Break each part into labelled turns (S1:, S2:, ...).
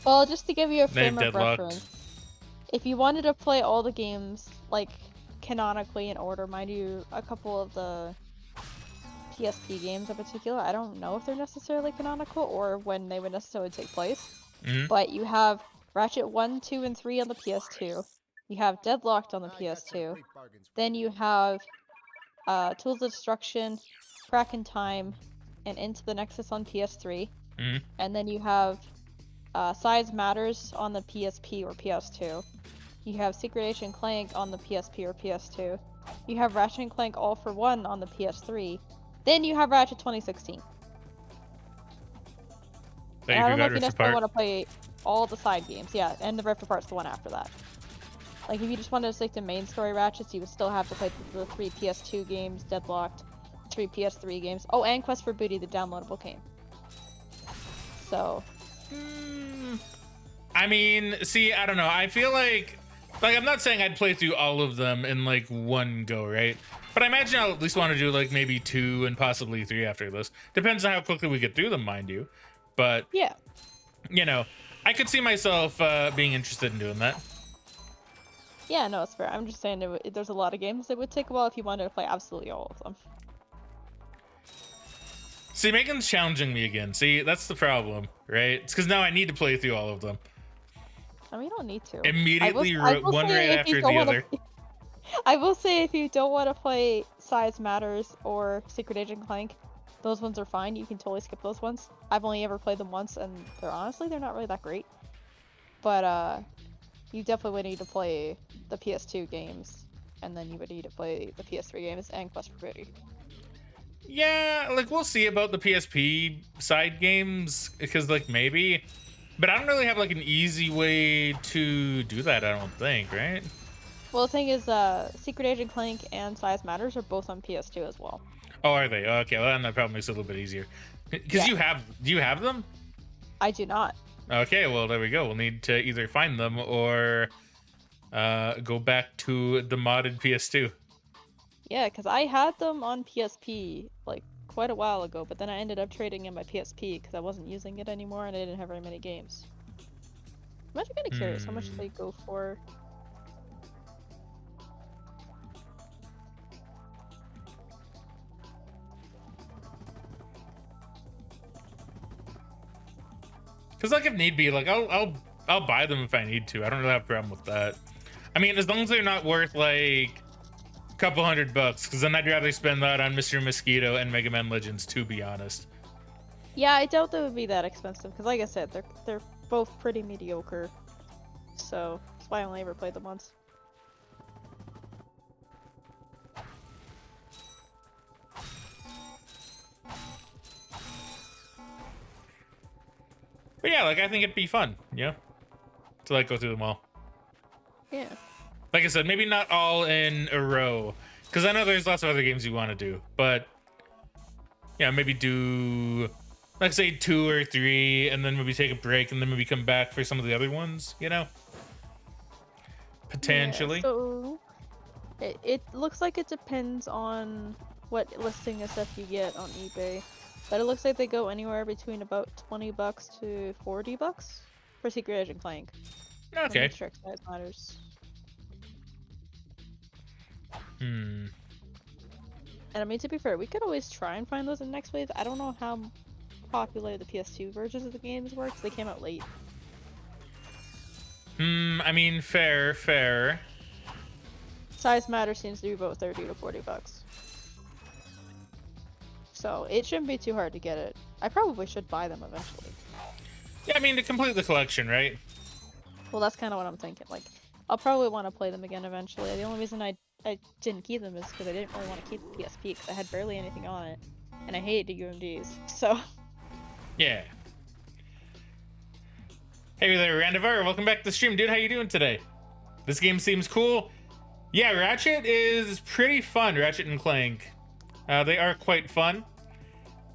S1: Well, just to give you a
S2: They've
S1: frame of
S2: deadlocked.
S1: reference, if you wanted to play all the games, like, canonically in order, mind you, a couple of the PSP games in particular, I don't know if they're necessarily canonical or when they would necessarily take place, but you have Ratchet 1, 2, and 3 on the PS2, you have Deadlocked on the PS2, then you have Tools of Destruction, Crack in Time, and Into the Nexus on PS3, and then you have Size Matters on the PSP or PS2. You have Secret Agent Clank on the PSP or PS2. You have Ratchet Clank All for One on the PS3. Then you have Ratchet 2016. And I don't know if you necessarily want to play all the side games. Yeah, and the Rift Apart's the one after that. Like, if you just wanted to stick to main story Ratchets, you would still have to play the 3 PS2 games, Deadlocked, 3 PS3 games. Oh, and Quest for Booty, the downloadable game. So...
S2: I mean, see, I don't know. I feel like I'm not saying I'd play through all of them in like one go, right? But I imagine I'll at least want to do like maybe 2 and possibly 3 after this. Depends on how quickly we get through them, mind you. But
S1: yeah,
S2: you know, I could see myself being interested in doing that.
S1: Yeah, no, it's fair. I'm just saying there's a lot of games that would take a while if you wanted to play absolutely all of them.
S2: See, Megan's challenging me again. See, that's the problem, right? It's because now I need to play through all of them.
S1: I mean, you don't need to.
S2: Immediately, one right after the other.
S1: I will say, if you don't want to play Size Matters or Secret Agent Clank, those ones are fine. You can totally skip those ones. I've only ever played them once, and they're not really that great. But you definitely would need to play the PS2 games, and then you would need to play the PS3 games and Quest for Booty.
S2: Yeah, like we'll see about the PSP side games, because like maybe, but I don't really have like an easy way to do that, I don't think, right?
S1: Well, the thing is, Secret Agent Clank and Size Matters are both on PS2 as well.
S2: Oh, are they? Okay, well, then that probably makes it a little bit easier. Because do you have them?
S1: I do not.
S2: Okay, well, there we go. We'll need to either find them or go back to the modded PS2.
S1: Yeah, because I had them on PSP, like, quite a while ago, but then I ended up trading in my PSP because I wasn't using it anymore and I didn't have very many games. I'm actually kind of curious how much they go for.
S2: Because like if need be, like I'll buy them if I need to. I don't really have a problem with that. I mean, as long as they're not worth like a couple $100, because then I'd rather spend that on Mr. Mosquito and Mega Man Legends, to be honest.
S1: Yeah, I doubt they would be that expensive because, like I said, they're both pretty mediocre. So that's why I only ever played them once.
S2: But yeah, like I think it'd be fun, you know, to like go through them all.
S1: Yeah.
S2: Like I said, maybe not all in a row, because I know there's lots of other games you want to do, but yeah, maybe do like say 2 or 3, and then maybe take a break, and then maybe come back for some of the other ones, you know, potentially.
S1: Yeah, so it looks like it depends on what listing of stuff you get on eBay, but it looks like they go anywhere between about $20 to $40 for Secret Agent Clank.
S2: Okay.
S1: Size Matters.
S2: Hmm.
S1: And I mean, to be fair, we could always try and find those in next wave. I don't know how popular the PS2 versions of the games were, because they came out late.
S2: I mean, fair.
S1: Size Matter seems to be about $30 to $40. So it shouldn't be too hard to get it. I probably should buy them eventually.
S2: Yeah, I mean, to complete the collection, right?
S1: Well, that's kind of what I'm thinking. Like, I'll probably want to play them again eventually. The only reason I didn't keep them is because I didn't really want to keep the PSP because I had barely anything on it. And I hated UMDs, so...
S2: Yeah. Hey there, Randivar. Welcome back to the stream, dude. How you doing today? This game seems cool. Yeah, Ratchet is pretty fun, Ratchet and Clank. They are quite fun.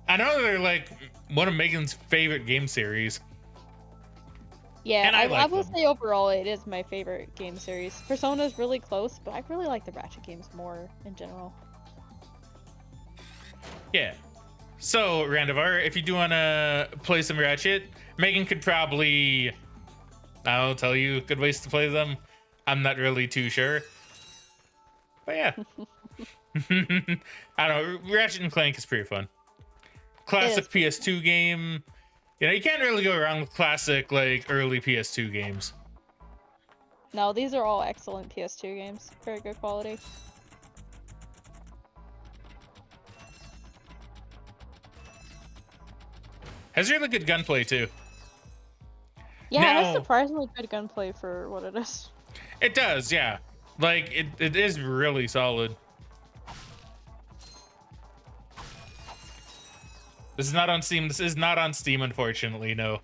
S2: I know they're like one of Megan's favorite game series.
S1: Yeah,
S2: and
S1: I will say overall it is my favorite game series. Persona's really close, but I really like the Ratchet games more in general.
S2: Yeah. So, Randivar, if you do want to play some Ratchet, Megan could probably I'll tell you good ways to play them. I'm not really too sure. But yeah. I don't know. Ratchet and Clank is pretty fun. Classic PS2 game. You know, you can't really go wrong with classic, like, early PS2 games.
S1: No, these are all excellent PS2 games. Very good quality.
S2: Has really good gunplay, too.
S1: Yeah,
S2: now,
S1: it has surprisingly good gunplay for what it is.
S2: It does, yeah. Like, it is really solid. This is not on Steam. This is not on Steam, unfortunately, no.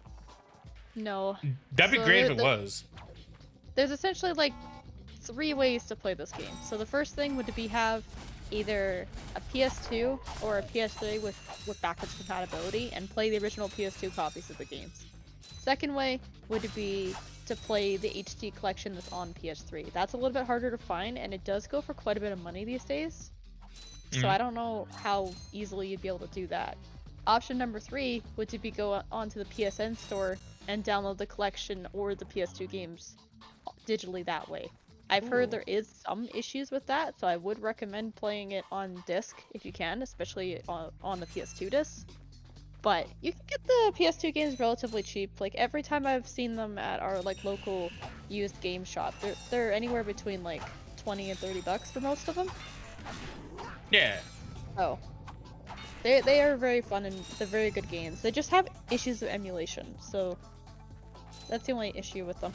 S1: No.
S2: That'd be great if it was.
S1: There's essentially like 3 ways to play this game. So the first thing would be have either a PS2 or a PS3 with backwards compatibility and play the original PS2 copies of the games. Second way would be to play the HD collection that's on PS3. That's a little bit harder to find, and it does go for quite a bit of money these days. So I don't know how easily you'd be able to do that. Option number 3 would be go onto the PSN store and download the collection or the PS2 games digitally that way. I've heard there is some issues with that, so I would recommend playing it on disc if you can, especially on the PS2 disc. But you can get the PS2 games relatively cheap. Like every time I've seen them at our like local used game shop, they're anywhere between like 20 and 30 bucks for most of them.
S2: Yeah.
S1: Oh. They are very fun and they're very good games. They just have issues of emulation, so that's the only issue with them.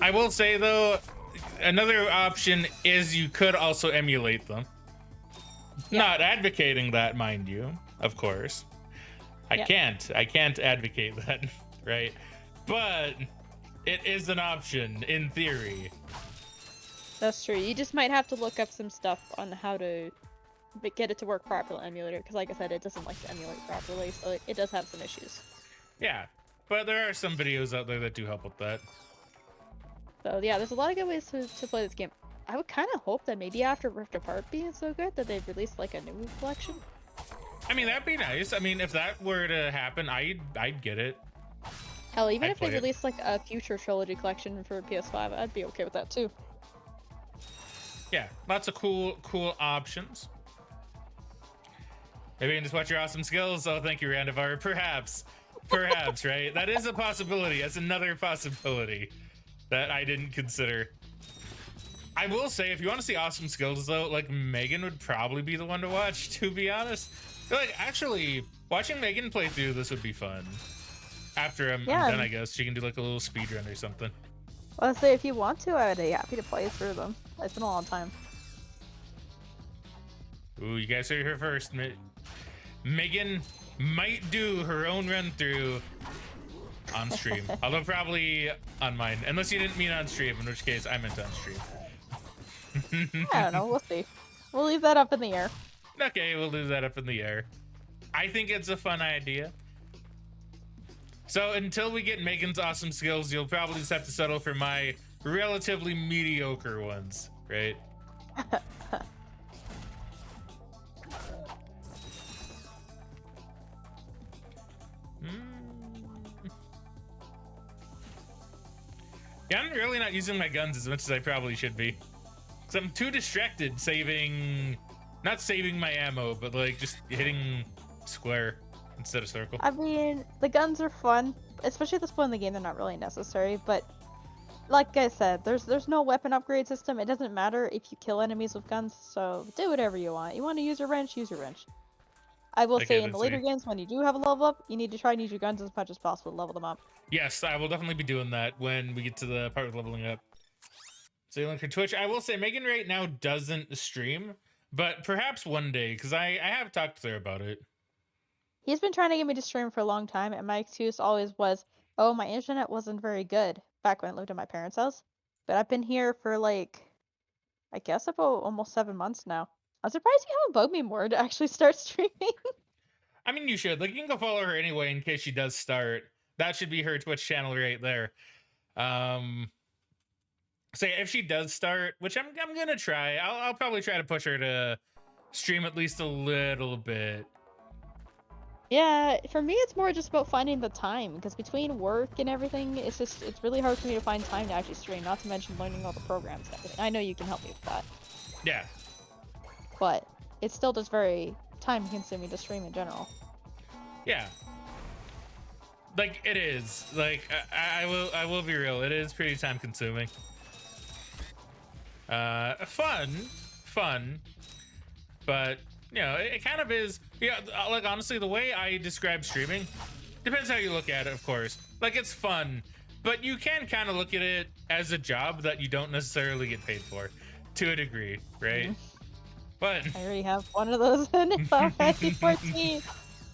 S2: I will say though, another option is you could also emulate them. Yeah. Not advocating that, mind you, of course. I can't advocate that, right? But it is an option in theory.
S1: That's true. You just might have to look up some stuff on how to get it to work properly on emulator, because like I said, it doesn't like to emulate properly, so it does have some issues.
S2: Yeah, but there are some videos out there that do help with that.
S1: So yeah, there's a lot of good ways to play this game. I would kind of hope that maybe after Rift Apart being so good that they've released like a new collection.
S2: I mean, that'd be nice. I mean, if that were to happen, I'd get it.
S1: Hell, even if they released like a future trilogy collection for PS5, I'd be okay with that too.
S2: Yeah, lots of cool options. Maybe you can just watch your awesome skills. Oh, thank you, Randivar. Perhaps, right? That is a possibility. That's another possibility that I didn't consider. I will say, if you want to see awesome skills, though, like Megan would probably be the one to watch, to be honest. Like, actually, watching Megan play through this would be fun. After I'm done, I guess she can do like a little speed run or something.
S1: Well, I'll say if you want to, I would be happy to play through them. It's been a long time.
S2: Ooh, you guys heard her first. Megan might do her own run through on stream, although probably on mine, unless you didn't mean on stream, in which case I meant on stream.
S1: I don't know, we'll see. We'll leave that up in the air.
S2: Okay, we'll leave that up in the air. I think it's a fun idea. So until we get Megan's awesome skills, you'll probably just have to settle for my relatively mediocre ones, right? Yeah, I'm really not using my guns as much as I probably should be. Because I'm too distracted not saving my ammo, but like just hitting square instead of circle.
S1: I mean, the guns are fun, especially at this point in the game, they're not really necessary, but like I said, there's no weapon upgrade system. It doesn't matter if you kill enemies with guns, so do whatever you want. You want to use your wrench, use your wrench. I will say in the later games, when you do have a level up, you need to try and use your guns as much as possible to level them up.
S2: Yes, I will definitely be doing that when we get to the part of leveling up. So you link her Twitch. I will say Megan right now doesn't stream, but perhaps one day, because I have talked to her about it.
S1: He's been trying to get me to stream for a long time, and my excuse always was, oh, my internet wasn't very good back when I lived at my parents' house. But I've been here for like, I guess about almost 7 months now. I'm surprised you haven't bugged me more to actually start streaming.
S2: I mean, you should. Like, you can go follow her anyway in case she does start. That should be her Twitch channel right there. So if she does start, which I'm gonna try, I'll probably try to push her to stream at least a little bit.
S1: Yeah, for me it's more just about finding the time, because between work and everything, it's really hard for me to find time to actually stream, not to mention learning all the programs and everything. I know you can help me with that,
S2: Yeah.
S1: but it's still just very time consuming to stream in general.
S2: Yeah. Like it is. Like I will be real. It is pretty time consuming. Fun, but you know, it kind of is. Yeah, like honestly, the way I describe streaming depends how you look at it, of course. Like it's fun, but you can kind of look at it as a job that you don't necessarily get paid for, to a degree, right? But
S1: I already have one of those in Final Fantasy 14.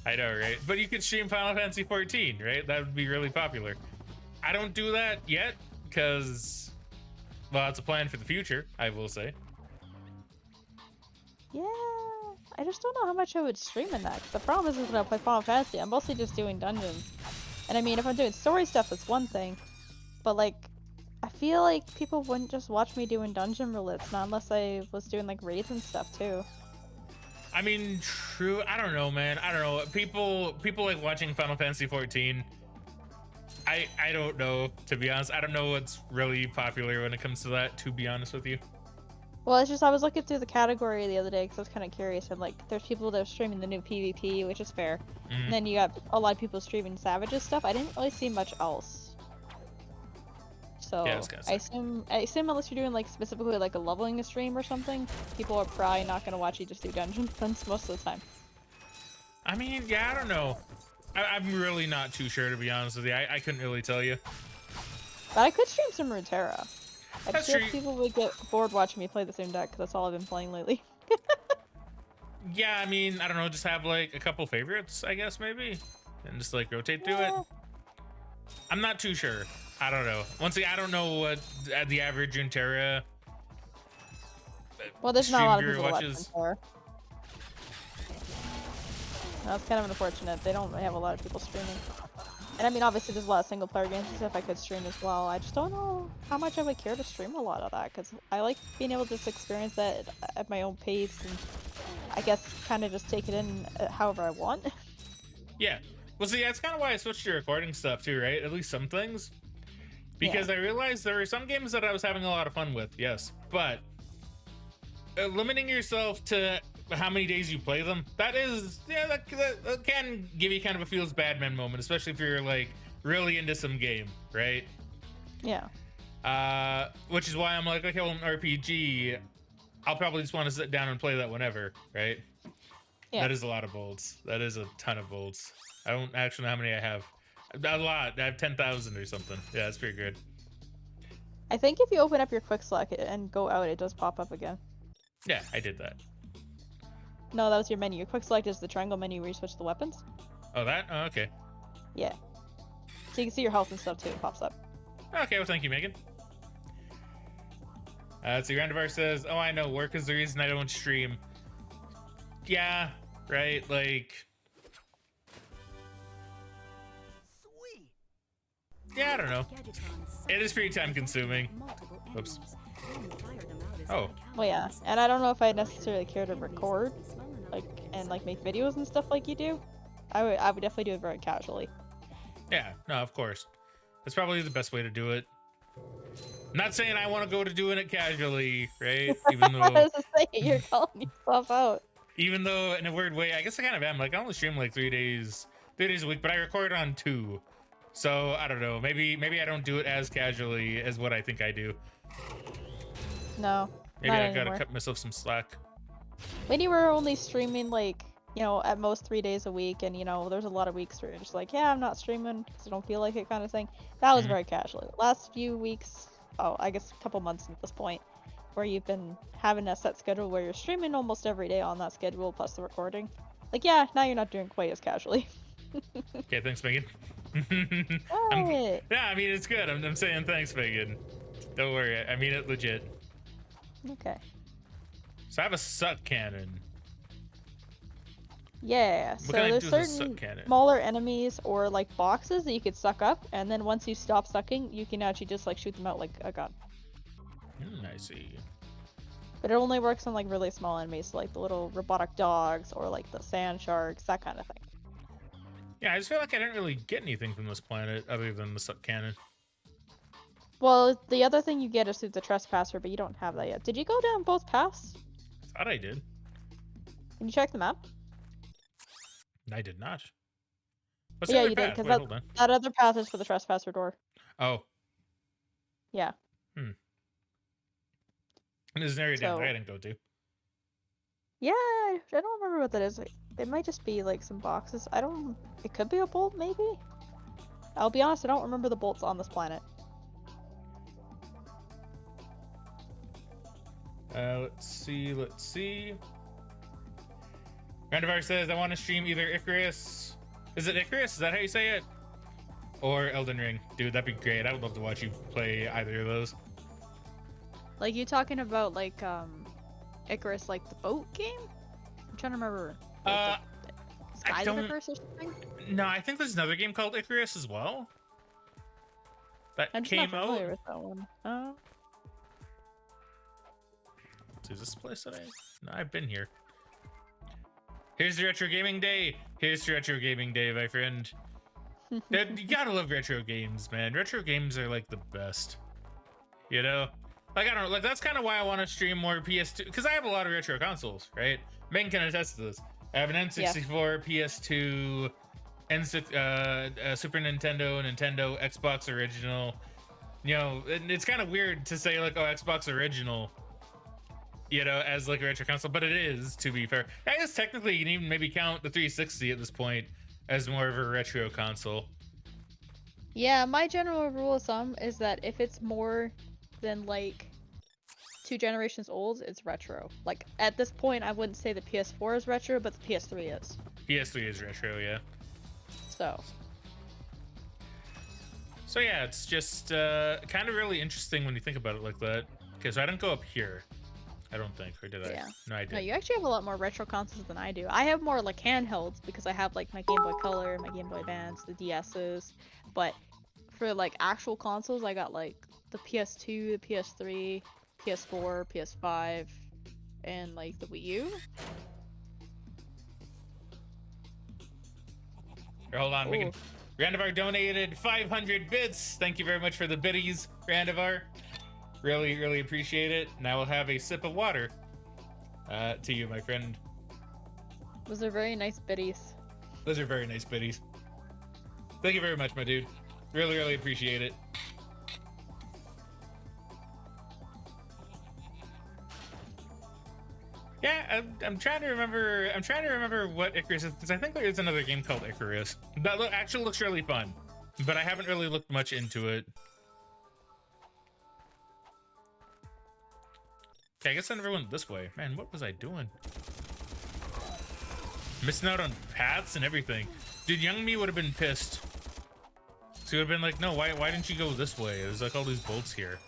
S2: I know, right? But you could stream Final Fantasy 14, right? That would be really popular. I don't do that yet because, well, it's a plan for the future, I will say.
S1: Yeah, I just don't know how much I would stream in that. 'Cause the problem is when I play Final Fantasy, I'm mostly just doing dungeons. And I mean, if I'm doing story stuff, it's one thing. But like, I feel like people wouldn't just watch me doing dungeon roulettes, not unless I was doing like raids and stuff too.
S2: I mean, true. I don't know, man. I don't know. People like watching Final Fantasy 14. I don't know, to be honest. I don't know what's really popular when it comes to that, to be honest with you.
S1: Well, it's just I was looking through the category the other day because I was kind of curious, and like, there's people that are streaming the new PvP, which is fair. And then you got a lot of people streaming Savage's stuff. I didn't really see much else. So
S2: Yeah,
S1: I assume unless you're doing like specifically like a leveling stream or something, people are probably not gonna watch you just do dungeons most of the time.
S2: I mean, yeah, I don't know. I'm really not too sure, to be honest with you. I couldn't really tell you.
S1: But I could stream some Runeterra. I
S2: That's
S1: just feel
S2: true.
S1: like people would get bored watching me play the same deck because that's all I've been playing lately.
S2: Yeah, I mean, I don't know. Just have like a couple favorites, I guess, maybe. And just like rotate through it. I'm not too sure. I don't know. Once again, I don't know what the average Runeterra
S1: Well, there's not a lot of
S2: stream
S1: people
S2: viewer
S1: watching Runeterra. That's kind of unfortunate. They don't have a lot of people streaming. And I mean, obviously there's a lot of single player games and stuff I could stream as well. I just don't know how much I would care to stream a lot of that, because I like being able to just experience that at my own pace and I guess kind of just take it in however I want.
S2: Yeah. Well, see, that's kind of why I switched to recording stuff too, right? At least some things. Because I realized there were some games that I was having a lot of fun with, yes. But limiting yourself to how many days you play them, that is, yeah, that can give you kind of a feels bad man moment, especially if you're like really into some game, right?
S1: Yeah.
S2: Which is why I'm like, okay, well, an RPG, I'll probably just want to sit down and play that whenever, right? Yeah. That is a lot of bolts. That is a ton of bolts. I don't actually know how many I have. A lot. I have 10,000 or something. Yeah, that's pretty good.
S1: I think if you open up your quick select and go out, it does pop up again.
S2: Yeah, I did that.
S1: No, that was your menu. Your quick select is the triangle menu where you switch the weapons.
S2: Oh, that? Oh, okay.
S1: Yeah. So you can see your health and stuff too. It pops up.
S2: Okay, well, thank you, Megan. So Randavar says, oh, I know, work is the reason I don't stream. Yeah, right, like... Sweet. Yeah, I don't know. It is pretty time consuming. Oops. Oh.
S1: Well, yeah, and I don't know if I necessarily care to record, and make videos and stuff like you do. I would definitely do it very casually.
S2: Yeah, no, of course. That's probably the best way to do it. Not saying I want to go to doing it casually, right? Even though...
S1: I was just saying, you're calling yourself out.
S2: Even though, in a weird way, I guess I kind of am. Like, I only stream like 3 days a week, but I record on 2. So, I don't know. Maybe I don't do it as casually as what I think I do.
S1: No.
S2: Maybe I gotta cut myself some slack.
S1: When you were only streaming, like, you know, at most 3 days a week, and, you know, there's a lot of weeks where you're just like, yeah, I'm not streaming because I don't feel like it kind of thing. That was very casual. Last few weeks, I guess a couple months at this point, where you've been having a set schedule where you're streaming almost every day on that schedule, plus the recording. Like, yeah, now you're not doing quite as casually.
S2: Okay, thanks, Megan.
S1: Yeah,
S2: I mean, it's good. I'm saying thanks, Megan. Don't worry. I mean it legit.
S1: Okay.
S2: So I have a suck cannon.
S1: Yeah, so there's certain smaller enemies or like boxes that you could suck up, and then once you stop sucking, you can actually just like shoot them out like a gun.
S2: I see.
S1: But it only works on like really small enemies, like the little robotic dogs or like the sand sharks, that kind of thing.
S2: Yeah, I just feel like I didn't really get anything from this planet other than the sub cannon.
S1: Well, the other thing you get is through the trespasser, but you don't have that yet. Did you go down both paths?
S2: Thought I did.
S1: Can you check the map?
S2: I did not. What's
S1: Yeah,
S2: the other
S1: you did,
S2: path?
S1: because
S2: Wait, hold on.
S1: that other path is for the trespasser door.
S2: Oh.
S1: Yeah.
S2: And there's an area down there I didn't go to.
S1: Yeah, I don't remember what that is. It might just be like some boxes. It could be a bolt, maybe? I'll be honest, I don't remember the bolts on this planet.
S2: Let's see. Randovar says, I want to stream either Icarus. Is it Icarus? Is that how you say it? Or Elden Ring. Dude, that'd be great. I would love to watch you play either of those.
S1: Like, you talking about, like, Icarus, like, the boat game? I'm trying to remember. Like, the Skies of Icarus or something?
S2: No, I think there's another game called Icarus as well. That
S1: I'm just
S2: came
S1: not familiar
S2: out.
S1: with that one.
S2: Is this place that No, I've been here. Here's the Retro Gaming Day. Here's the Retro Gaming Day, my friend. Dude, you gotta love retro games, man. Retro games are like the best. You know? Like, I don't know, like that's kind of why I want to stream more PS2, because I have a lot of retro consoles, right? Megan can attest to this. I have an N64, PS2, Super Nintendo, Nintendo, Xbox original. You know, it's kind of weird to say like, oh, Xbox original, you know, as like a retro console, but it is, to be fair. I guess technically you can even maybe count the 360 at this point as more of a retro console.
S1: Yeah, my general rule of thumb is that if it's more than like 2 generations old, it's retro. Like at this point, I wouldn't say the PS4 is retro, but the PS3 is.
S2: PS3 is retro, yeah. So yeah, it's just kind of really interesting when you think about it like that. Okay, so I didn't go up here. I don't think, or did I?
S1: Yeah.
S2: No, I did.
S1: No, you actually have a lot more retro consoles than I do. I have more like handhelds because I have like my Game Boy Color, my Game Boy Advance, the DS's. But for like actual consoles, I got like the PS2, the PS3, PS4, PS5, and like the Wii U.
S2: Here, hold on, we can... Randivar donated 500 bits. Thank you very much for the biddies, Randivar. Really, really appreciate it. Now we'll have a sip of water to you, my friend.
S1: Those are very nice biddies.
S2: Those are very nice biddies. Thank you very much, my dude. Really, really appreciate it. Yeah, I'm trying to remember. I'm trying to remember what Icarus is, because I think there is another game called Icarus that actually looks really fun, but I haven't really looked much into it. Okay, I guess I never went this way. Man, what was I doing? Missing out on paths and everything. Dude, young me would have been pissed. So he would have been like, no, why didn't you go this way? There's like all these bolts here.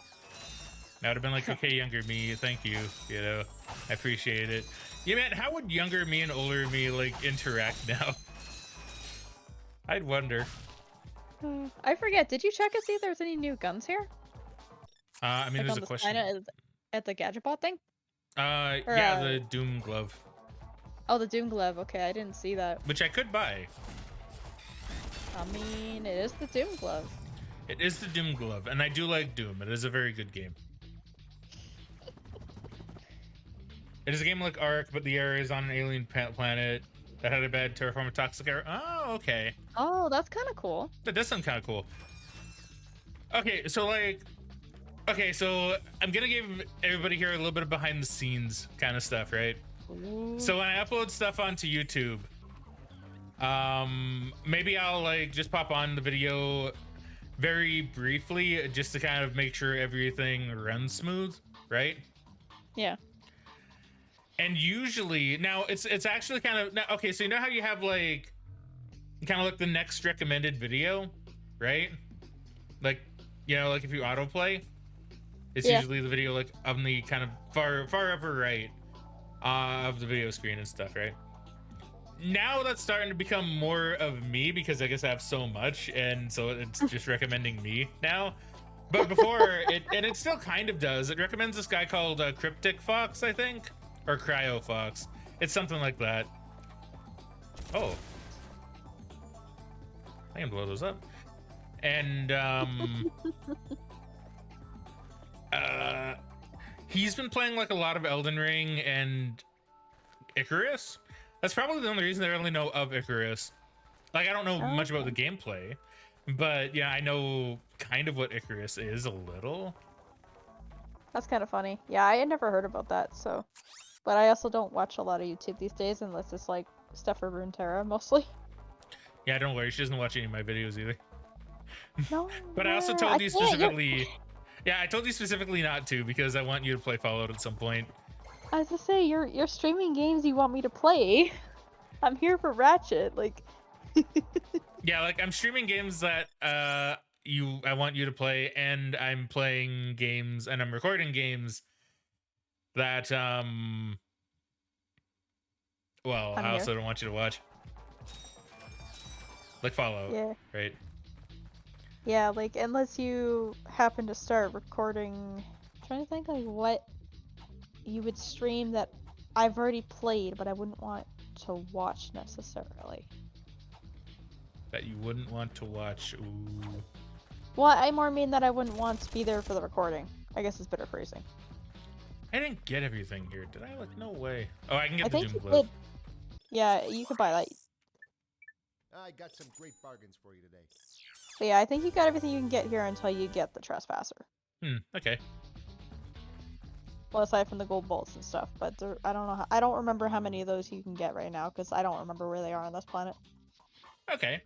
S2: I would have been like, okay, younger me, thank you. You know, I appreciate it. Yeah, man, how would younger me and older me like interact now? I'd wonder.
S1: I forget. Did you check and see if there's any new guns here?
S2: I mean,
S1: like
S2: there's a question.
S1: At the gadget bot thing?
S2: Yeah, the Doom glove.
S1: Oh, the Doom glove. Okay, I didn't see that.
S2: Which I could buy.
S1: I mean, it is the Doom glove.
S2: It is the Doom glove, and I do like Doom. It is a very good game. It is a game like Ark, but the era is on an alien planet that had a bad terraform toxic era. Oh, okay.
S1: Oh, that's kind of cool.
S2: That does sound kind of cool. Okay, so like... Okay, so I'm gonna give everybody here a little bit of behind the scenes kind of stuff, right?
S1: Ooh.
S2: So when I upload stuff onto YouTube, maybe I'll like just pop on the video very briefly just to kind of make sure everything runs smooth, right?
S1: Yeah.
S2: And usually, now it's actually kind of, okay, so you know how you have like, kind of like the next recommended video, right? Like, you know, like if you autoplay, it's usually the video like on the kind of far upper right of the video screen and stuff, right? Now that's starting to become more of me because I guess I have so much, and so it's just recommending me now. But before, it still kind of does. It recommends this guy called Cryptic Fox, I think, or Cryo Fox. It's something like that. Oh. I can blow those up. And he's been playing like a lot of Elden Ring and Icarus. That's probably the only reason I really know of Icarus. Like, I don't know much about the gameplay, but yeah, I know kind of what Icarus is a little.
S1: That's kind of funny. Yeah, I had never heard about that, so. But I also don't watch a lot of YouTube these days unless it's like stuff for Runeterra mostly.
S2: Yeah, don't worry, she doesn't watch any of my videos either.
S1: No.
S2: But I also told you specifically. Yeah, I told you specifically not to because I want you to play Fallout at some point.
S1: I was to say, you're streaming games you want me to play. I'm here for Ratchet, like.
S2: Yeah, like I'm streaming games that I want you to play, and I'm playing games and I'm recording games that well, I also don't want you to watch. Like Fallout.
S1: Yeah.
S2: Right?
S1: Yeah, like unless you happen to start recording, I'm trying to think like what you would stream that I've already played but I wouldn't want to watch necessarily.
S2: That you wouldn't want to watch. Ooh.
S1: Well, I more mean that I wouldn't want to be there for the recording. I guess it's better phrasing.
S2: I didn't get everything here, did I? Like, no way. Oh, I can get
S1: I
S2: the
S1: think
S2: Doom
S1: you
S2: Glove.
S1: did. Yeah, you could buy that.
S3: I got some great bargains for you today.
S1: But yeah, I think you got everything you can get here until you get the Trespasser.
S2: Okay.
S1: Well, aside from the gold bolts and stuff, but there, I don't know. I don't remember how many of those you can get right now because I don't remember where they are on this planet.
S2: Okay.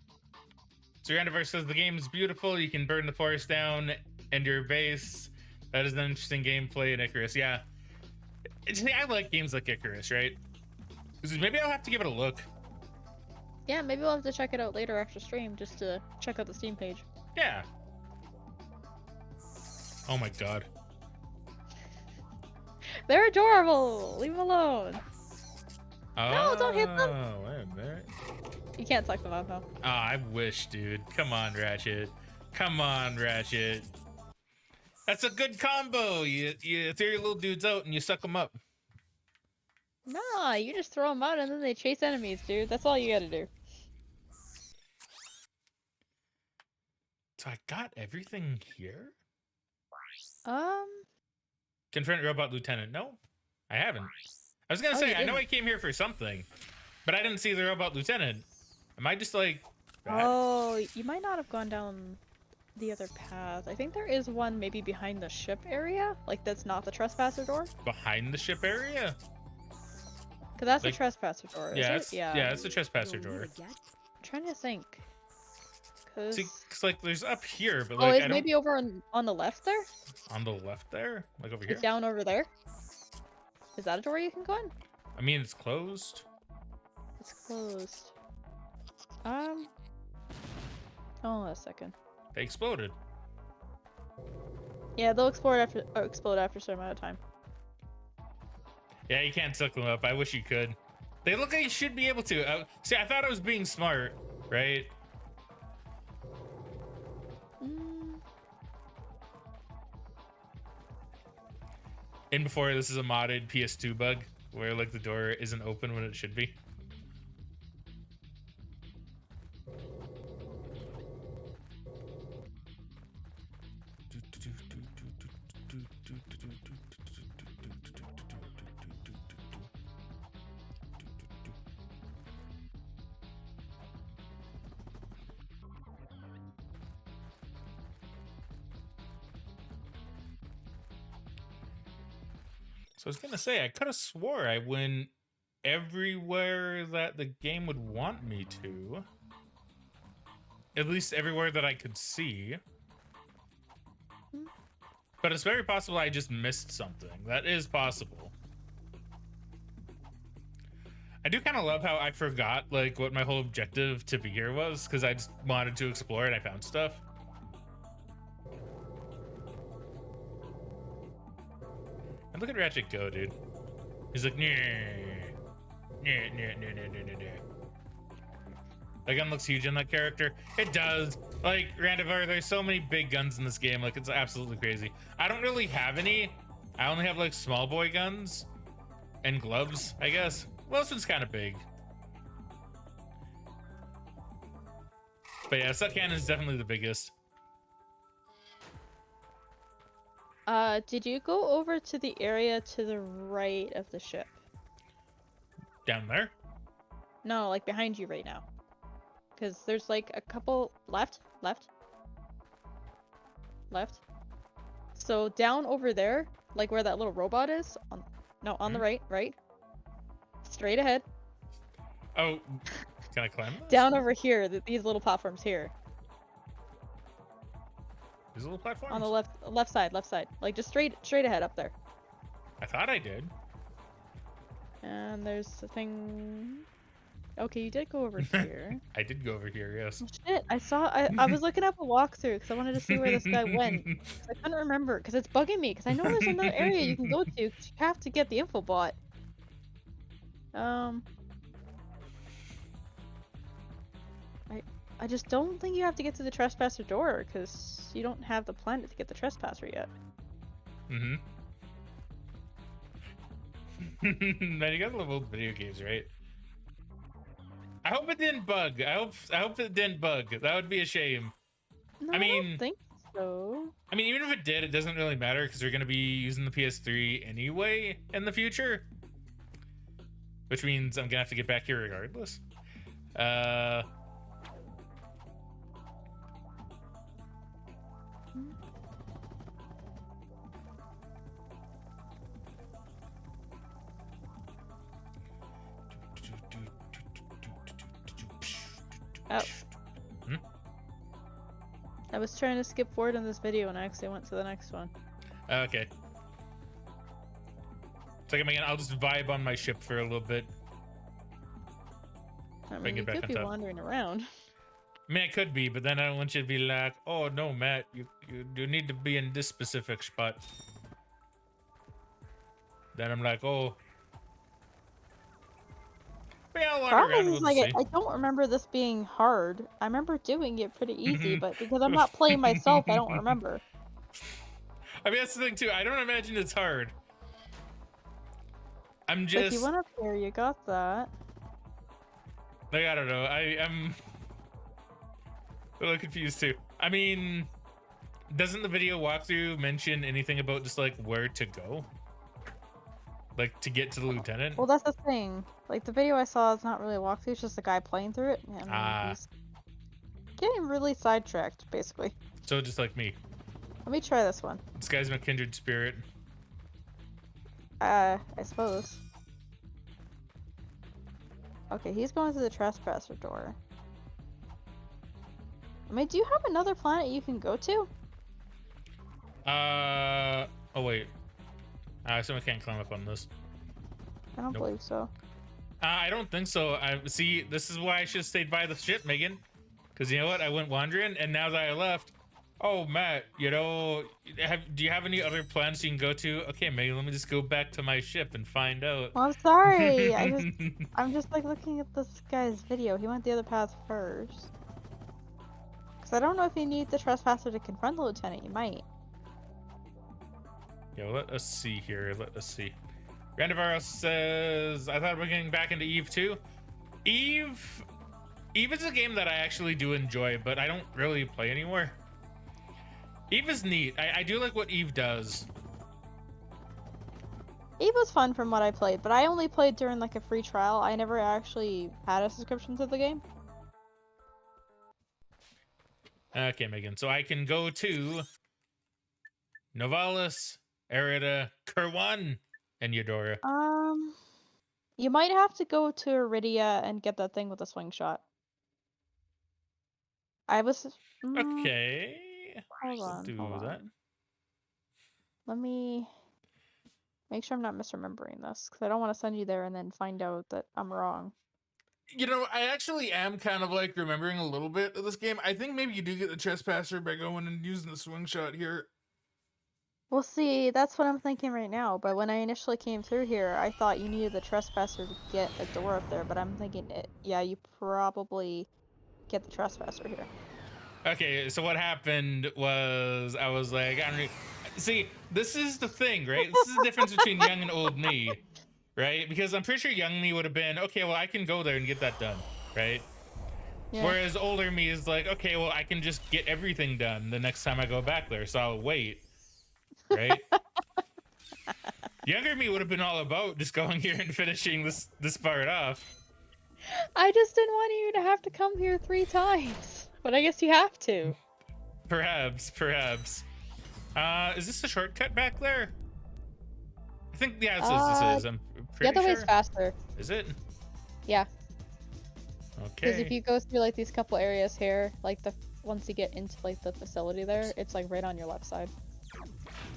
S2: So your Universe says the game is beautiful. You can burn the forest down and your base. That is an interesting gameplay in Icarus. Yeah. See, I like games like Icarus, right? Maybe I'll have to give it a look.
S1: Yeah, maybe we'll have to check it out later after stream just to check out the Steam page.
S2: Yeah. Oh my god.
S1: They're adorable! Leave them alone! No, don't hit them!
S2: Oh, wait a minute.
S1: You can't suck them up, though.
S2: Oh, I wish, dude. Come on, Ratchet. Come on, Ratchet. That's a good combo. You throw your little dudes out and you suck them up.
S1: Nah, you just throw them out and then they chase enemies, dude. That's all you gotta do.
S2: So I got everything here? Confront Robot Lieutenant. No, I haven't. I was gonna say, I know I came here for something, but I didn't see the Robot Lieutenant. Am I just like... bad?
S1: Oh, you might not have gone down the other path. I think there is one maybe behind the ship area. Like, that's not the Trespasser door.
S2: Behind the ship area?
S1: Because that's
S2: Like,
S1: the Trespasser door,
S2: yeah,
S1: is it? Yeah.
S2: Yeah, it's the Trespasser door.
S1: I'm trying to think. Cause...
S2: See, 'cause, like, there's up here, but
S1: oh,
S2: like,
S1: it's maybe over on the left there?
S2: On the left there? Like over here?
S1: Like down over there? Is that a door you can go in?
S2: I mean, it's closed.
S1: It's closed. Hold on a second.
S2: They exploded.
S1: Yeah, they'll explode after a certain amount of time.
S2: Yeah, you can't suck them up. I wish you could. They look like you should be able to. See, I thought I was being smart, right? And before, this is a modded PS2 bug where like the door isn't open when it should be. So I was gonna say, I could have swore I went everywhere that the game would want me to. At least everywhere that I could see. But it's very possible I just missed something. That is possible. I do kind of love how I forgot like what my whole objective to be here was, because I just wanted to explore and I found stuff. And look at Ratchet go, dude. He's like, nah. That gun looks huge on that character. It does. Like, Randivar, there's so many big guns in this game. Like, it's absolutely crazy. I don't really have any. I only have, like, small boy guns. And gloves, I guess. Well, this one's kind of big. But yeah, Sut Cannon is definitely the biggest.
S1: Did you go over to the area to the right of the ship?
S2: Down there?
S1: No, like behind you right now. Because there's like a couple left. So down over there, like where that little robot is, on the right. Straight ahead.
S2: Oh, can I climb this?
S1: Down over here, these little platforms here.
S2: These little platforms?
S1: On the left side. Like just straight ahead up there.
S2: I thought I did.
S1: And there's a thing. Okay, you did go over here.
S2: I did go over here, yes.
S1: Oh, shit, I was looking up a walkthrough because I wanted to see where this guy went. I couldn't remember because it's bugging me because I know there's another area you can go to 'cause you have to get the info bot. I just don't think you have to get to the trespasser door because you don't have the planet to get the trespasser yet.
S2: Mm-hmm. Man, you guys love old video games, right? I hope it didn't bug. I hope it didn't bug. That would be a shame.
S1: No,
S2: I
S1: I
S2: mean,
S1: don't think so.
S2: I mean, even if it did, it doesn't really matter because they're gonna be using the PS3 anyway in the future. Which means I'm gonna have to get back here regardless.
S1: Oh.
S2: Hmm?
S1: I was trying to skip forward in this video and I actually went to the next one.
S2: Okay. It's like, I'll just vibe on my ship for a little bit.
S1: I mean, you could be wandering around.
S2: I mean, I could be, but then I don't want you to be like, oh no, Matt, you need to be in this specific spot. Then I'm like, oh. But yeah, I'll wander around.
S1: Problem is, like, I don't remember this being hard. I remember doing it pretty easy, but because I'm not playing myself, I don't remember.
S2: I mean, that's the thing too. I don't imagine it's hard. I'm just.
S1: If you went up there, you got that.
S2: Like, I don't know. I'm a little confused too. I mean, doesn't the video walkthrough mention anything about just like where to go? Like to get to the lieutenant?
S1: Well, that's the thing. Like the video I saw is not really a walkthrough; it's just a guy playing through it. And he's getting really sidetracked, basically.
S2: So just like me.
S1: Let me try this one.
S2: This guy's my kindred spirit.
S1: I suppose. Okay, he's going through the trespasser door. I mean, do you have another planet you can go to?
S2: Oh wait. Someone can't climb up on this.
S1: I don't believe so.
S2: I don't think so. See, this is why I should have stayed by the ship, Megan. Because you know what? I went wandering, and now that I left, oh, Matt, you know, do you have any other plans you can go to? Okay, Megan, let me just go back to my ship and find out.
S1: Well, I'm sorry. I'm just like looking at this guy's video. He went the other path first. Because I don't know if you need the trespasser to confront the lieutenant. You might.
S2: Yeah, well, let us see here. Let us see. Randivaros says, I thought we're getting back into Eve too. Eve is a game that I actually do enjoy, but I don't really play anymore. Eve is neat. I do like what Eve does.
S1: Eve was fun from what I played, but I only played during like a free trial. I never actually had a subscription to the game.
S2: Okay, Megan. So I can go to Novalis, Erida, Kerwan, and Eudora.
S1: You might have to go to Iridia and get that thing with the swing shot.
S2: Okay.
S1: Hold on.
S2: Do that.
S1: Let me make sure I'm not misremembering this, because I don't want to send you there and then find out that I'm wrong.
S2: You know, I actually am kind of like remembering a little bit of this game. I think maybe you do get the trespasser by going and using the swing shot here.
S1: Well, see, that's what I'm thinking right now, but when I initially came through here, I thought you needed the trespasser to get a door up there, but I'm thinking, yeah, you probably get the trespasser here.
S2: Okay, so what happened was I was like, see, this is the thing, right? This is the difference between young and old me, right? Because I'm pretty sure young me would have been, okay, well, I can go there and get that done, right?
S1: Yeah.
S2: Whereas older me is like, okay, well, I can just get everything done the next time I go back there, so I'll wait, right? Younger me would have been all about just going here and finishing this part off.
S1: I just didn't want you to have to come here 3 times. But I guess you have to.
S2: Perhaps. Is this a shortcut back there? I think, yeah, it says this is. I'm
S1: The
S2: pretty
S1: other
S2: sure.
S1: way's faster.
S2: Is it?
S1: Yeah. Because
S2: Okay.
S1: if you go through like these couple areas here, like once you get into like the facility there, it's like right on your left side.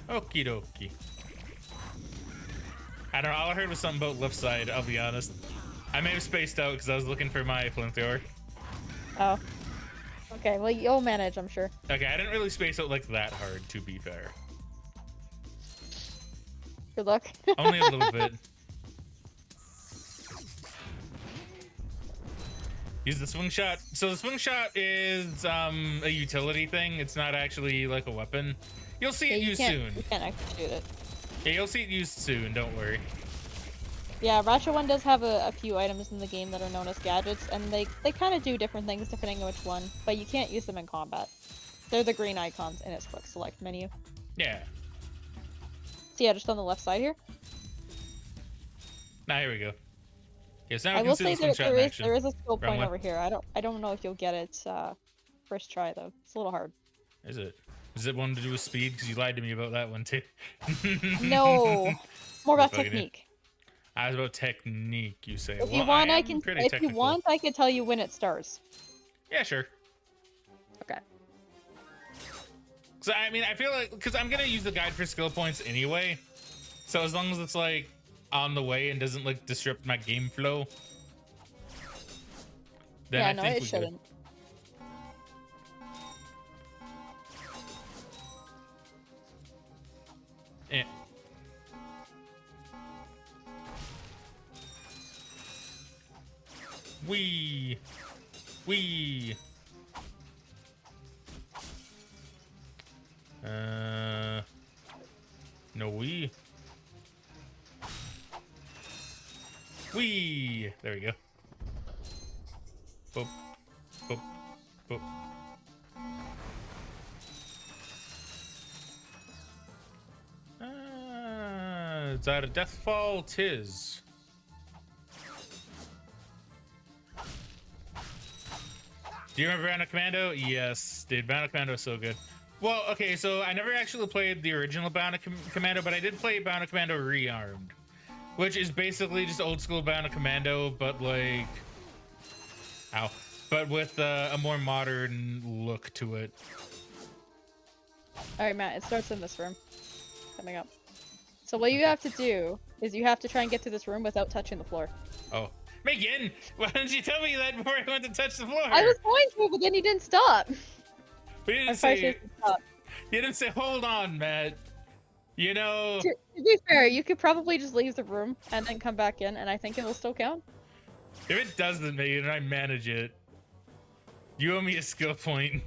S2: Okie dokie. I don't know, all I heard was something about left side, I'll be honest. I may have spaced out because I was looking for my flamethrower.
S1: Oh. Okay, well you'll manage, I'm sure.
S2: Okay, I didn't really space out like that hard, to be fair.
S1: Good luck.
S2: Only a little bit. Use the swing shot. So the swing shot is a utility thing. It's not actually like a weapon. You'll see it used soon.
S1: You can't actually shoot it.
S2: Yeah, you'll see it used soon, don't worry.
S1: Yeah, Ratchet 1 does have a few items in the game that are known as gadgets, and they kind of do different things depending on which one, but you can't use them in combat. They're the green icons in its quick select menu.
S2: Yeah.
S1: So yeah, just on the left side here.
S2: Now here we go. Yes, now
S1: I
S2: we
S1: will
S2: can see
S1: say
S2: the swing shot in action.
S1: there is a skill
S2: Wrong
S1: point
S2: way.
S1: over here. I don't know if you'll get it first try though. It's a little hard.
S2: Is it? Is it one to do with speed? Because you lied to me about that one too.
S1: No, more about
S2: Fucking it.
S1: technique.
S2: I was about technique, you say.
S1: If
S2: Well,
S1: you want,
S2: I
S1: I
S2: am
S1: can.
S2: pretty
S1: If
S2: technical.
S1: you want, I can tell you when it starts.
S2: Yeah, sure.
S1: Okay.
S2: So I mean, I feel like because I'm gonna use the guide for skill points anyway. So as long as it's like on the way and doesn't like disrupt my game flow, then
S1: Yeah,
S2: I
S1: no,
S2: think
S1: it
S2: we
S1: shouldn't.
S2: Good. Eh. Wee. No wee. Wee. There we go. Boop. Boop. Boop. Is that a death fall? Tis. Do you remember Bound Commando? Yes, dude, Bound Commando is so good. Well, okay, so I never actually played the original Bound Commando, but I did play Bound Commando Rearmed, which is basically just old school Bound Commando, but like, ow, but with a more modern look to it.
S1: All right, Matt. It starts in this room. Coming up. So what you have to do is you have to try and get to this room without touching the floor.
S2: Oh, Megan, why didn't you tell me that before I went to touch the floor?
S1: I was going to, but then you didn't stop.
S2: We didn't
S1: I'm sorry,
S2: say.
S1: you stop.
S2: You didn't say, hold on, Matt. You know.
S1: To be fair, you could probably just leave the room and then come back in, and I think it will still count.
S2: If it doesn't, Megan, and I manage it, you owe me a skill point.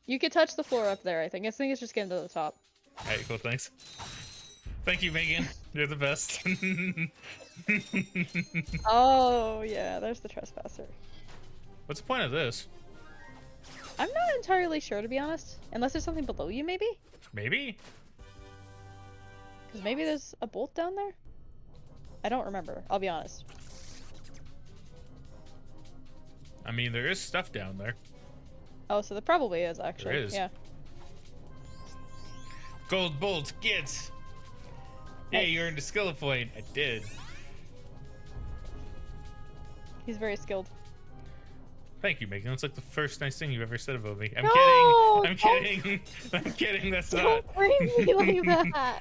S1: You could touch the floor up there, I think. I think it's just getting to the top.
S2: Alright, cool, thanks. Thank you, Megan. You're the best.
S1: Oh, yeah, there's the trespasser.
S2: What's the point of this?
S1: I'm not entirely sure, to be honest. Unless there's something below you, maybe?
S2: Maybe?
S1: Because maybe there's a bolt down there? I don't remember, I'll be honest.
S2: I mean, there is stuff down there.
S1: Oh, so there probably is, actually.
S2: There is.
S1: Yeah.
S2: Gold bolt, get! Hey, you earned a skill point. I did.
S1: He's very skilled.
S2: Thank you, Megan. That's like the first nice thing you've ever said about me. I'm
S1: No,
S2: kidding. I'm kidding. I'm kidding. That's not.
S1: Don't bring me like that!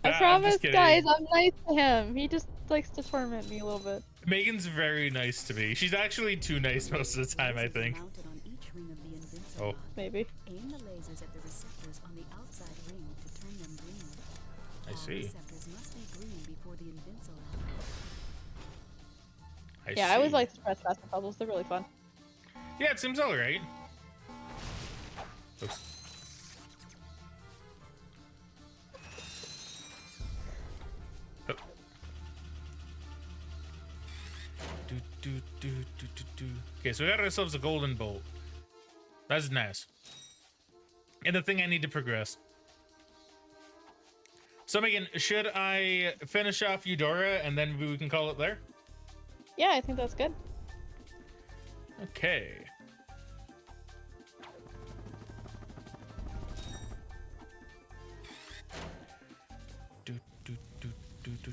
S1: I
S2: I'm
S1: promise,
S2: just kidding.
S1: guys, I'm nice to him. He just likes to torment me a little bit.
S2: Megan's very nice to me. She's actually too nice most of the time, I think. Oh.
S1: Maybe.
S4: Aim the lasers at the receptors on the outside ring to turn them green.
S2: I see.
S4: Receptors must be green before the invincible.
S1: Yeah, I always like the trespassing puzzles. They're really fun.
S2: Yeah, it seems alright. Oops. Oh. Okay, so we got ourselves a golden bolt. That's nice. And the thing I need to progress. So Megan, should I finish off Eudora and then we can call it there?
S1: Yeah, I think that's good.
S2: Okay. Do, do, do, do, do, do,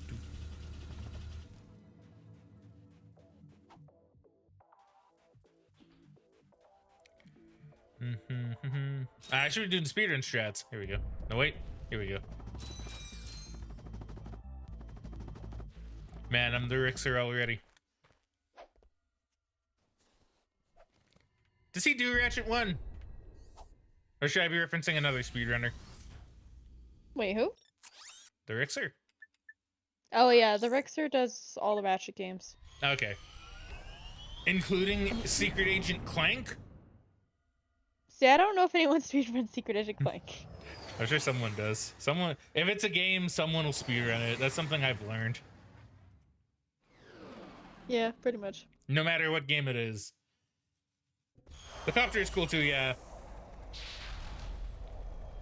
S2: do. I should be doing speedrun strats. Here we go. No, wait. Here we go. Man, I'm the Rixer already. Does he do Ratchet 1? Or should I be referencing another speedrunner?
S1: Wait, who?
S2: The Rixer?
S1: Oh yeah, the Rixer does all the Ratchet games.
S2: Okay. Including Secret Agent Clank?
S1: See, I don't know if anyone speedruns Secret Agent Clank.
S2: I'm sure someone does. Someone, if it's a game, someone will speedrun it. That's something I've learned.
S1: Yeah, pretty much.
S2: No matter what game it is. The copter is cool too, yeah.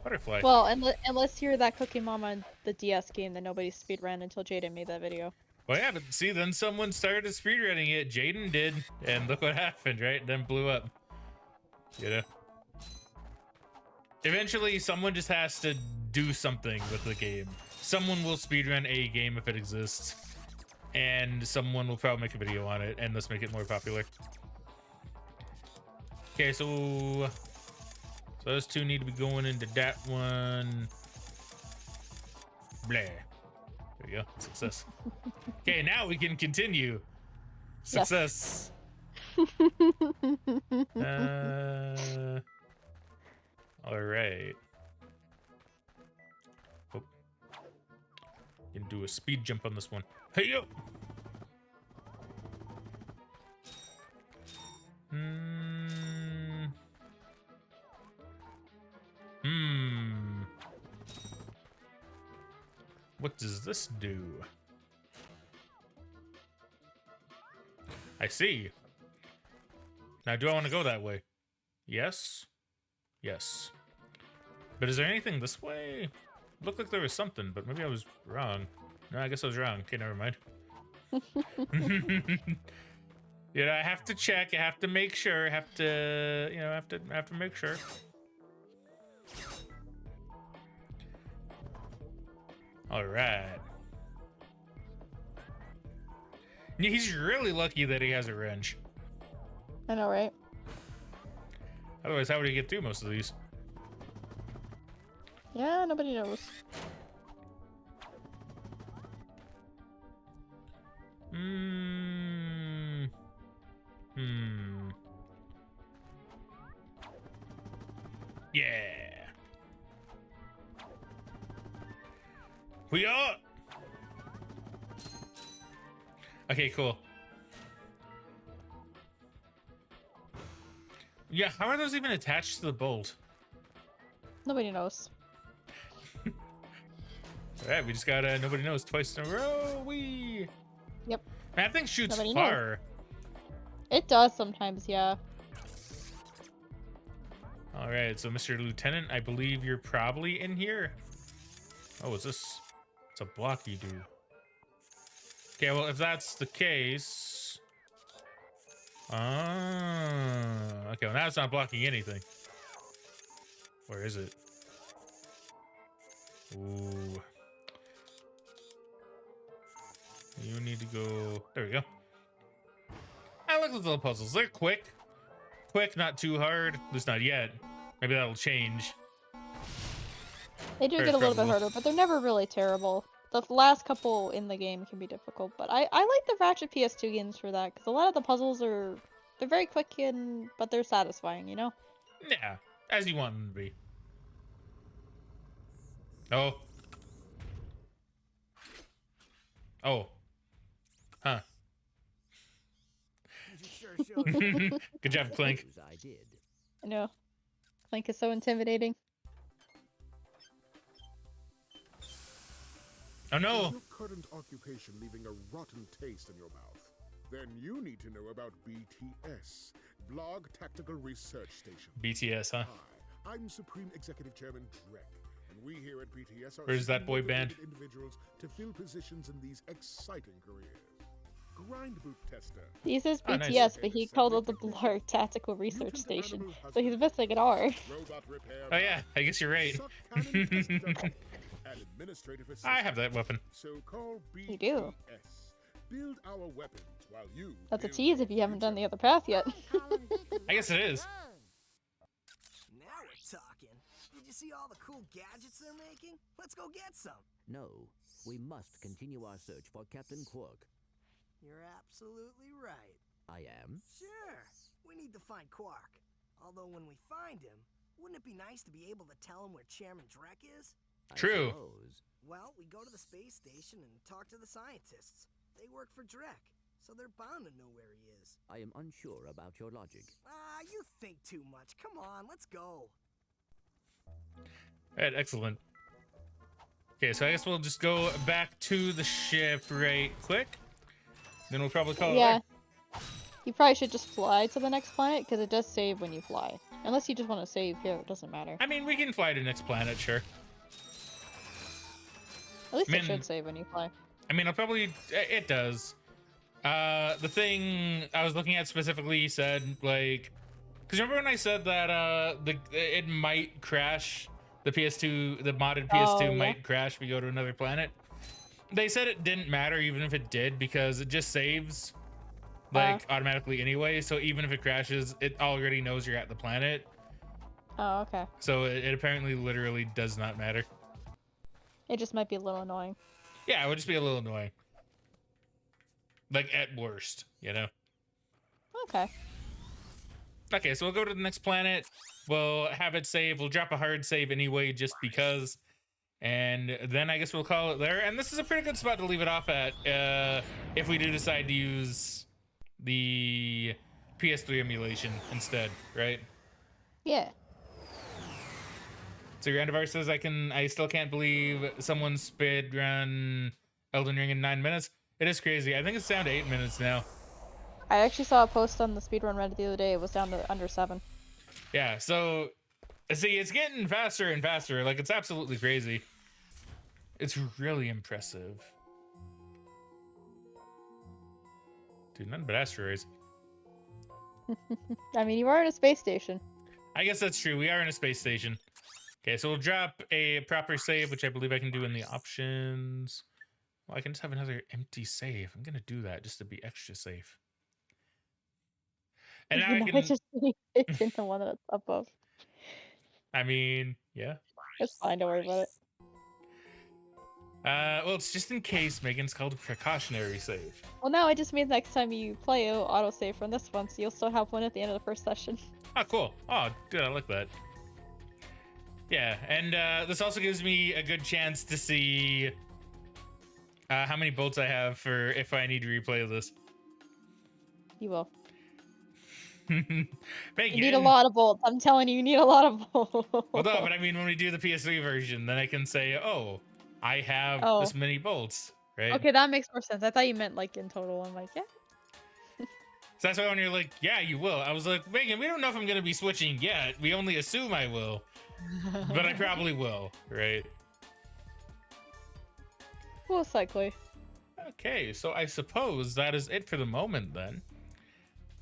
S2: Butterfly.
S1: Well, unless you're that Cookie Mama in the DS game that nobody speedran until Jaden made that video.
S2: Well, yeah, but see, then someone started speedrunning it. Jaden did, and look what happened, right? Then blew up. You know? Eventually, someone just has to do something with the game. Someone will speedrun a game if it exists, and someone will probably make a video on it, and let's make it more popular. Okay, so those two need to be going into that one. Blah. There we go. Success. Okay, now we can continue. Success. All right. Oh. You can do a speed jump on this one. Hey yo. What does this do? I see. Now, do I want to go that way? Yes. Yes. But is there anything this way? Looked like there was something, but maybe I was wrong. No, I guess I was wrong. Okay, never mind. You know, I have to check. I have to make sure. I have to, you know, I have to make sure. All right. He's really lucky that he has a wrench.
S1: I know, right?
S2: Otherwise, how would he get through most of these?
S1: Yeah, nobody knows. Yeah. We are. Okay, cool. Yeah, how are those even attached to the bolt? Nobody knows.
S2: All right, we just got nobody knows twice in a row. We.
S1: Yep.
S2: Man, that thing shoots
S1: Nobody
S2: far.
S1: It does sometimes, yeah.
S2: All right, so Mr. Lieutenant, I believe you're probably in here. Oh, is this? It's a blocky dude. Okay, well, if that's the case. Okay, well, now it's not blocking anything. Where is it? Ooh. You need to go. There we go. I like those little puzzles. They're quick. Quick, not too hard. At least not yet. Maybe that'll change.
S1: They do get a little bit harder, but they're never really terrible. The last couple in the game can be difficult, but I like the Ratchet PS2 games for that, because a lot of the puzzles are, they're very quick but they're satisfying, you know?
S2: Yeah, as you want them to be. Oh. Oh. Huh.
S3: You sure showed
S2: Good job, Clank.
S3: I did.
S1: I know. Clank is so intimidating.
S2: Oh no!
S5: Is your current occupation leaving a rotten taste in your mouth? Then you need to know about BTS, Blog Tactical Research Station.
S2: BTS, huh?
S5: Hi, I'm Supreme Executive Chairman Drek, and we here at BTS are
S2: Where's that boy
S5: seeking
S2: band?
S5: motivated individuals to fill positions in these exciting careers. Grind boot tester.
S1: He says
S2: Oh, nice.
S1: BTS, but he called it the Blur Tactical Research Station. So he's missing an R.
S5: Robot repair.
S2: Oh yeah, I guess you're right.
S5: Suck cannon tester, and administrative assistant.
S2: I have that weapon.
S5: So call BTS.
S1: You do.
S5: Build our weapons while you.
S1: That's a
S5: build
S1: tease
S5: our
S1: if you haven't done the
S5: future.
S1: other path yet.
S2: I guess it is.
S6: Now we're talking. Did you see all the cool gadgets they're making? Let's go get some.
S7: No, we must continue our search for Captain Quark.
S6: You're absolutely right.
S7: I am?
S6: Sure, we need to find Quark. Although when we find him, wouldn't it be nice to be able to tell him where Chairman Drek is?
S2: True.
S7: I suppose.
S6: Well, we go to the space station and talk to the scientists. They work for Drek, so they're bound to know where he is.
S7: I am unsure about your logic.
S6: You think too much. Come on, let's go.
S2: Alright, excellent. Okay, so I guess we'll just go back to the ship right quick. Then we'll probably call it
S1: Yeah.
S2: there.
S1: You probably should just fly to the next planet, because it does save when you fly. Unless you just want to save here, it doesn't matter.
S2: I mean, we can fly to the next planet, sure.
S1: At least
S2: Man.
S1: it should save when you fly.
S2: I mean, I'll probably... It does. The thing I was looking at specifically said, like... Because remember when I said that it might crash, the PS2, the modded PS2
S1: Oh, yeah.
S2: might crash if we go to another planet? They said it didn't matter even if it did, because it just saves, like, automatically anyway. So even if it crashes, it already knows you're at the planet.
S1: Oh, okay.
S2: So it apparently literally does not matter.
S1: It just might be a little annoying.
S2: Yeah, it would just be a little annoying. Like, at worst, you know?
S1: Okay.
S2: Okay, so we'll go to the next planet. We'll have it save. We'll drop a hard save anyway, just because. And then I guess we'll call it there. And this is a pretty good spot to leave it off at, if we do decide to use the PS3 emulation instead, right?
S1: Yeah.
S2: So Grandivar says I still can't believe someone speed run Elden Ring in 9 minutes. It is crazy. I think it's down to 8 minutes now.
S1: I actually saw a post on the speedrun Reddit the other day. It was down to under 7.
S2: Yeah, so see, it's getting faster and faster. Like, it's absolutely crazy. It's really impressive. Dude, nothing but asteroids.
S1: I mean, you are in a space station.
S2: I guess that's true. We are in a space station. Okay, so we'll drop a proper save, which I believe I can do in the options. Well, I can just have another empty save. I'm gonna do that just to be extra safe. And now I
S1: No,
S2: can.
S1: it's just it's in the one that's above.
S2: I mean, yeah.
S1: It's fine. Don't worry about it.
S2: Well, it's just in case, Megan. It's called a precautionary save.
S1: Well, no, it just means next time you play, it'll autosave from this one, so you'll still have one at the end of the first session.
S2: Oh, cool. Oh, good. I like that. Yeah, and this also gives me a good chance to see how many bolts I have for if I need to replay this.
S1: You will.
S2: Megan.
S1: You need a lot of bolts. I'm telling you, you need a lot of bolts.
S2: Well, no, but I mean, when we do the PS3 version, then I can say, oh, I have this many bolts, right?
S1: Okay, that makes more sense. I thought you meant like in total. I'm like, yeah.
S2: So that's why when you're like, yeah, you will. I was like, Megan, we don't know if I'm going to be switching yet. We only assume I will. But I probably will, right?
S1: Most likely.
S2: Okay, so I suppose that is it for the moment then.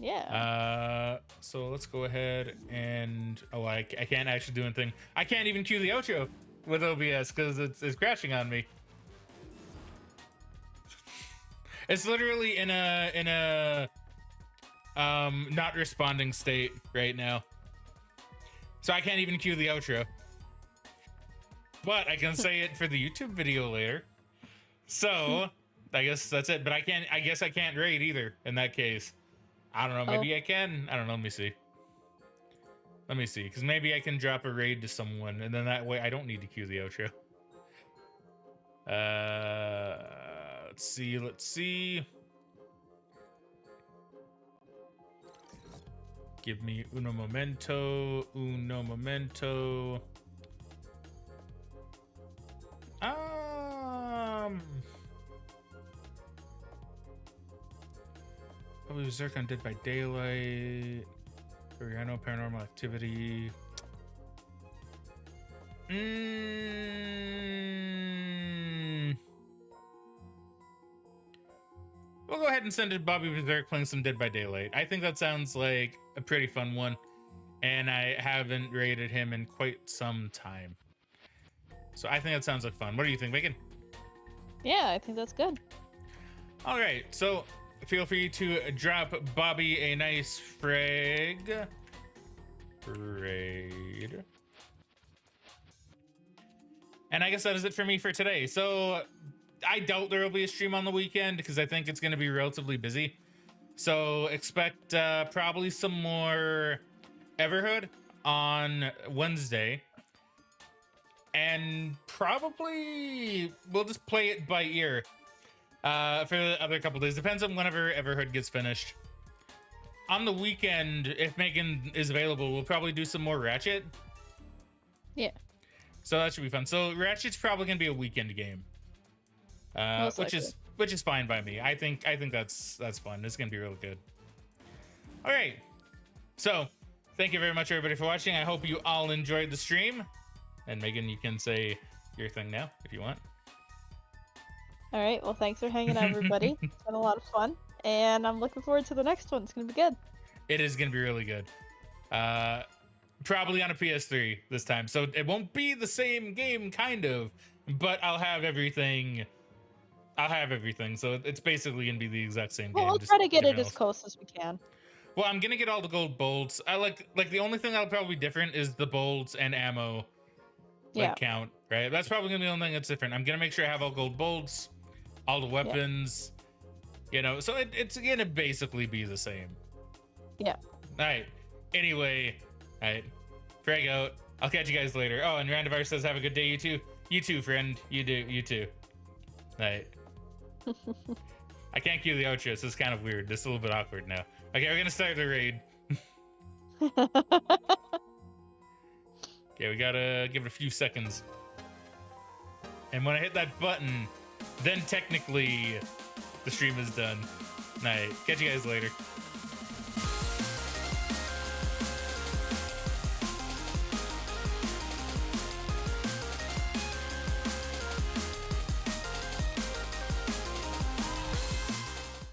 S1: Yeah.
S2: So let's go ahead and I can't actually do anything. I can't even cue the outro with OBS because it's crashing on me. It's literally in a not responding state right now. So I can't even cue the outro. But I can say it for the YouTube video later. So I guess that's it. But I guess I can't raid either in that case. I don't know, maybe I can. I don't know, let me see. Because maybe I can drop a raid to someone, and then that way I don't need to cue the outro. Let's see. Give me uno momento. Uno momento. Probably Berserk on Dead by Daylight. Oriano Paranormal Activity. We'll go ahead and send it Bobby Berserk playing some Dead by Daylight. I think that sounds like a pretty fun one. And I haven't rated him in quite some time. So I think that sounds like fun. What do you think, Bacon?
S1: Yeah, I think that's good.
S2: All right, so feel free to drop Bobby a nice frag raid. And I guess that is it for me for today. So I doubt there will be a stream on the weekend because I think it's going to be relatively busy. So expect probably some more Everhood on Wednesday. And probably we'll just play it by ear for the other couple days. Depends on whenever Everhood gets finished. On the weekend, if Megan is available, we'll probably do some more Ratchet.
S1: Yeah.
S2: So that should be fun. So Ratchet's probably gonna be a weekend game, which is fine by me. I think that's fun. It's gonna be really good. All right. So thank you very much, everybody, for watching. I hope you all enjoyed the stream. And Megan, you can say your thing now if you want.
S1: All right. Well, thanks for hanging out, everybody. It's been a lot of fun, and I'm looking forward to the next one. It's gonna be good.
S2: It is gonna be really good. Probably on a PS3 this time, so it won't be the same game, kind of, but I'll have everything. So it's basically gonna be the exact same game.
S1: Well, we'll try to get it as close as we can.
S2: Well, I'm gonna get all the gold bolts. I like the only thing that'll probably be different is the bolts and ammo. Count, right? That's probably gonna be the only thing that's different. I'm gonna make sure I have all gold bolts, all the weapons, you know, so it's gonna basically be the same.
S1: Yeah.
S2: All right. Anyway, all right. Frag out. I'll catch you guys later. Oh, and Randivar says, have a good day, you too. You too, friend. You too. All right. I can't cue the outro, so it's kind of weird. This is a little bit awkward now. Okay, we're gonna start the raid. Okay, we gotta give it a few seconds. And when I hit that button, then technically the stream is done. All right, catch you guys later.